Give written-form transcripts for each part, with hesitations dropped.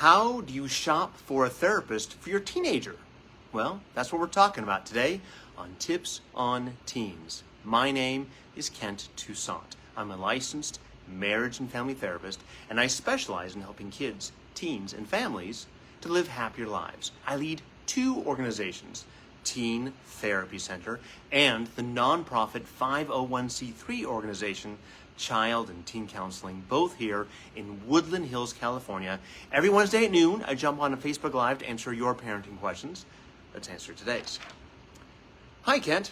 How do you shop for a therapist for your teenager? Well, that's what we're talking about today on Tips on Teens. My name is Kent Toussaint. I'm a licensed marriage and family therapist, and I specialize in helping kids, teens, and families to live happier lives. I lead two organizations, Teen Therapy Center and the nonprofit 501c3 organization, Child and Teen Counseling, both here in Woodland Hills, California. Every Wednesday at noon, I jump on a Facebook Live to answer your parenting questions. Let's answer today's. Hi, Kent.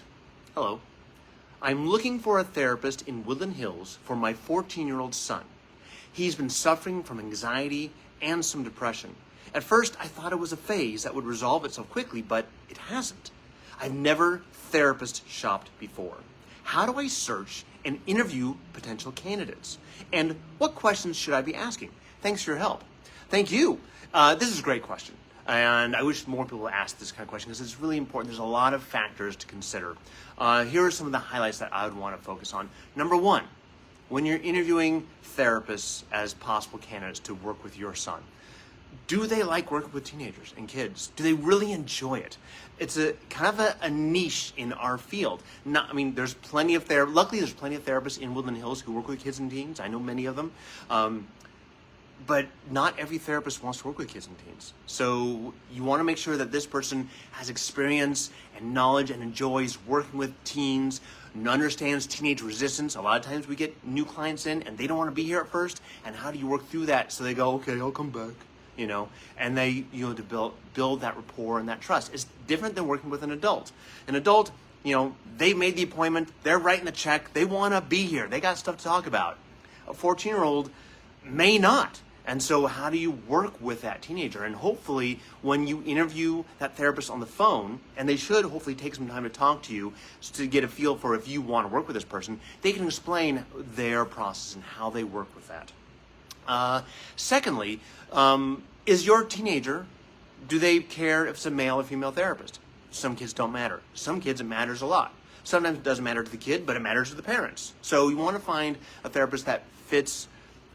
Hello. I'm looking for a therapist in Woodland Hills for my 14-year-old son. He's been suffering from anxiety and some depression. At first, I thought it was a phase that would resolve itself quickly, but it hasn't. I've never therapist shopped before. How do I search and interview potential candidates? And what questions should I be asking? Thanks for your help. Thank you. This is a great question. And I wish more people ask this kind of question because it's really important. There's a lot of factors to consider. Here are some of the highlights that I would want to focus on. Number one, when you're interviewing therapists as possible candidates to work with your son, do they like working with teenagers and kids? Do they really enjoy it? It's a kind of a niche in our field. Luckily there's plenty of therapists in Woodland Hills who work with kids and teens. I know many of them. But not every therapist wants to work with kids and teens. So you want to make sure that this person has experience and knowledge and enjoys working with teens and understands teenage resistance. A lot of times we get new clients in and they don't want to be here at first. And how do you work through that so they go, okay, I'll come back, and they, to build that rapport and that trust. It's different than working with an adult. An adult, they made the appointment, they're writing the check, they want to be here, they got stuff to talk about. A 14-year-old may not. And so how do you work with that teenager? And hopefully when you interview that therapist on the phone, and they should hopefully take some time to talk to you to get a feel for if you want to work with this person, they can explain their process and how they work with that. Secondly, is your teenager, do they care if it's a male or female therapist? Some kids don't matter. Some kids it matters a lot. Sometimes it doesn't matter to the kid, but it matters to the parents. So you want to find a therapist that fits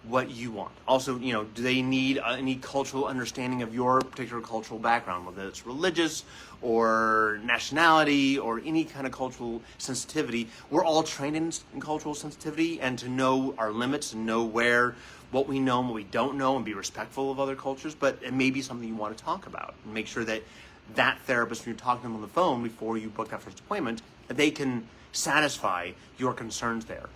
what you want. Also, do they need any cultural understanding of your particular cultural background, whether it's religious or nationality or any kind of cultural sensitivity. We're all trained in cultural sensitivity and to know our limits and know what we know and what we don't know and be respectful of other cultures, but it may be something you want to talk about and make sure that that therapist, when you're talking to them on the phone before you book that first appointment, that they can satisfy your concerns there.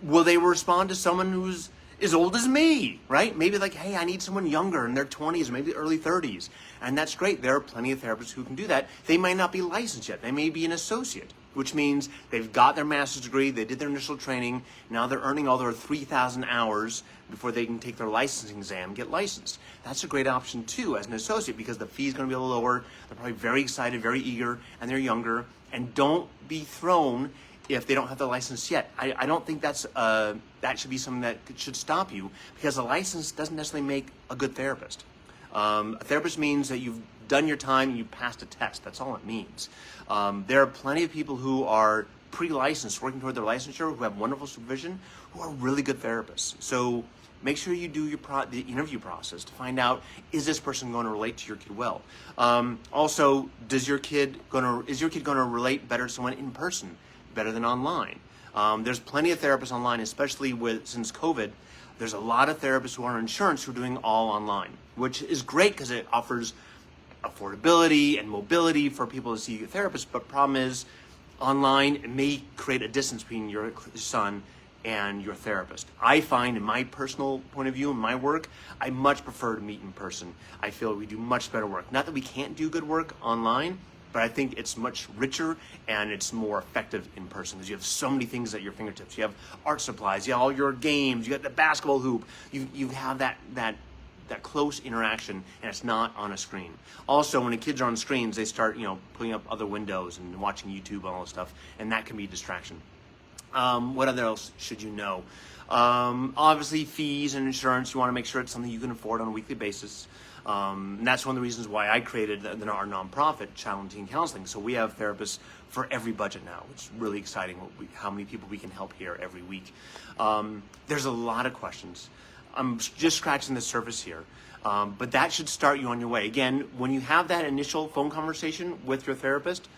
Will they respond to someone who's as old as me, right? Maybe like, hey, I need someone younger in their 20s or maybe early 30s. And that's great. There are plenty of therapists who can do that. They might not be licensed yet. They may be an associate, which means they've got their master's degree, they did their initial training, now they're earning all their 3,000 hours before they can take their licensing exam and get licensed. That's a great option too as an associate because the fee is going to be a little lower. They're probably very excited, very eager, and they're younger. And don't be thrown if they don't have the license yet. I don't think that should be something that should stop you because a license doesn't necessarily make a good therapist. A therapist means that you've done your time and you passed a test. That's all it means. There are plenty of people who are pre-licensed, working toward their licensure, who have wonderful supervision, who are really good therapists. So make sure you do the interview process to find out, is this person going to relate to your kid well? Also, is your kid going to relate better to someone in person, better than online? There's plenty of therapists online, especially since COVID. There's a lot of therapists who are on insurance who are doing all online, which is great because it offers affordability and mobility for people to see a therapist. But problem is, online it may create a distance between your son and your therapist. I find, in my personal point of view, in my work, I much prefer to meet in person. I feel we do much better work. Not that we can't do good work online, but I think it's much richer and it's more effective in person because you have so many things at your fingertips. You have art supplies, you have all your games, you got the basketball hoop. You have that close interaction, and it's not on a screen. Also, when the kids are on screens, they start putting up other windows and watching YouTube and all this stuff, and that can be a distraction. What other else should you know? Obviously, fees and insurance. You want to make sure it's something you can afford on a weekly basis. And that's one of the reasons why I created our nonprofit, Child and Teen Counseling. So we have therapists for every budget now. It's really exciting how many people we can help here every week. There's a lot of questions. I'm just scratching the surface here. But that should start you on your way. Again, when you have that initial phone conversation with your therapist,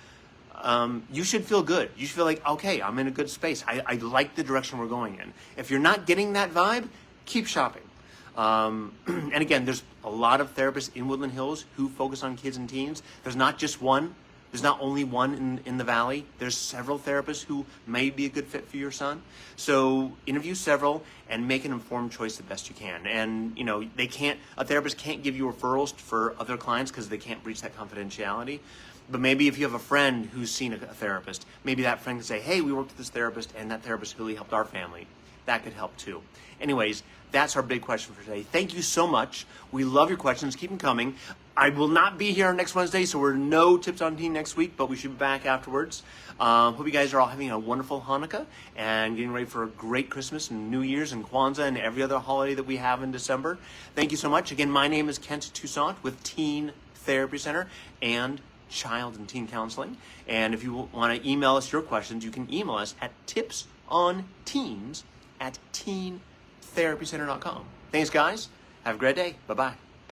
you should feel good. You should feel like, okay, I'm in a good space. I like the direction we're going in. If you're not getting that vibe, keep shopping. And again, there's a lot of therapists in Woodland Hills who focus on kids and teens. There's not just one. There's not only one in the valley. There's several therapists who may be a good fit for your son. So interview several and make an informed choice the best you can. And you know, a therapist can't give you referrals for other clients because they can't breach that confidentiality. But maybe if you have a friend who's seen a therapist, maybe that friend can say, hey, we worked with this therapist and that therapist really helped our family. That could help too. Anyways, that's our big question for today. Thank you so much. We love your questions. Keep them coming. I will not be here next Wednesday, so we're no Tips on Teen next week, but we should be back afterwards. Hope you guys are all having a wonderful Hanukkah and getting ready for a great Christmas and New Year's and Kwanzaa and every other holiday that we have in December. Thank you so much. Again, my name is Kent Toussaint with Teen Therapy Center and Child and Teen Counseling. And if you want to email us your questions, you can email us at tipsonteens@teentherapycenter.com. Thanks, guys. Have a great day. Bye-bye.